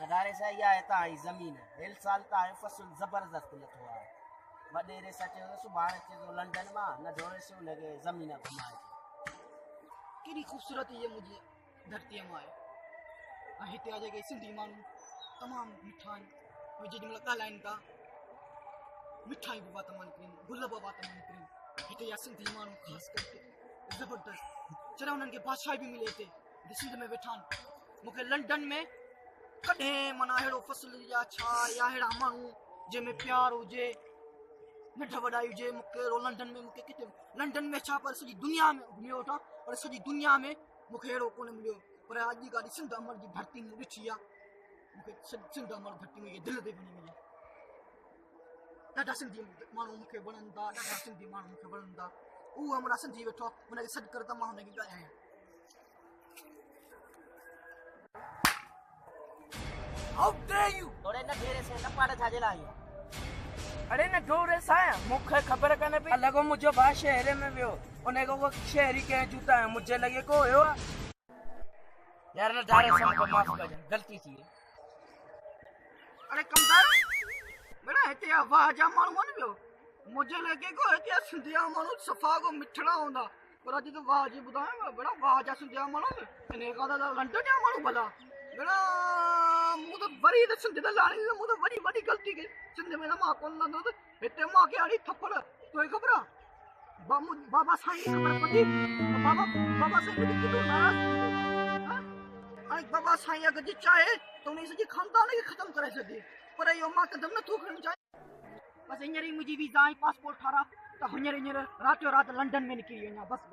नज़ारे सां इहा हितां जी ज़मीन हिल साल त आहे फसल ज़बरदस्त लथो आहे। वॾेरे सां चयो सुभाणे अचे थो लंडन मां न ढोरे से हुनखे ज़मीन घुमाए केॾी ख़ूबसूरत ये मुंहिंजी धरतीअ मां आहे। ऐं हिते जा जेके सिंधी माण्हू तमामु मिठा आहिनि। उहे जेॾीमहिल ॻाल्हाइनि था मिठाई बि वात मां निकिरनि, गुल बि वात मां निकिरनि। हिते जा सिंधी माण्हू ख़ासि करके ज़बरदस्त जॾहिं हुननि खे भाषा बि मिले हिते सिंध में वेठा आहिनि। मूंखे लंडन में कॾहिं माना अहिड़ो फसल या छा या अहिड़ा माण्हू जंहिंमें प्यार हुजे नंढ वॾाई हुजे मूंखे लंडन में मूंखे किथे लंडन में छा पर सॼी दुनिया में घुमी वठां पर सॼी दुनिया में मूंखे अहिड़ो कोन मिलियो। पर अॼु जी ॻाल्हि सिंध अमर जी धरती में ॾिठी आहे। मूंखे सिंध अमर धरती में दिलि ते वञी मिली। ॾाढा सिंधी माण्हू मूंखे वणनि था, ॾाढा सिंधी माण्हू मूंखे वणनि था। उहो हमरा सिंधी वेठो आहे हुनखे सॾु कर त मां हुनखे ॻाल्हायां। How dare you? थोरे न ढेरे से न पाड़ छाजे लाइ अरे न ढोरे साया मूंखे ख़बर कान पई लॻो मुंहिंजो भाउ शहर में वियो उनखे उहो शहरी कंहिं जूता है मुझे लॻे को हुयो यार न ढारे से हमको माफ कर गलती थी है। अरे कमदार बेटा हिते जा वाह जा माण्हू आहिनि ॿियो मुंहिंजे लॻे को हिते जा सिंधी जा माण्हू सफ़ा को मिठड़ा हूंदा पर अॼु त वाह जी ॿुधायां बेटा वाह जा सिंधी जा माण्हू इन खां त लंडन जा माण्हू भला बेटा मूं त वरी त सिंध त लाणी मूं त वॾी वॾी ग़लती कई सिंध में त मां कोन लहंदो त हिते मूंखे हाणे थप्पड़ तोखे ख़बर आहे बाबा साईं खे ख़बर पवंदी बाबा साईं मुंहिंजी केॾो नाराज़ थींदो हाणे बाबा साईं अगरि जी चाहे त उन सॼी ख़ानदान खे ख़तमु करे छॾे पर इहो मां कदम नथो खणणु चाहियां। बसि हींअर ई मुंहिंजी वीज़ा ऐं पासपोर्ट ठाराह त हींअर राति जो राति लंडन में निकिरी वञा बसि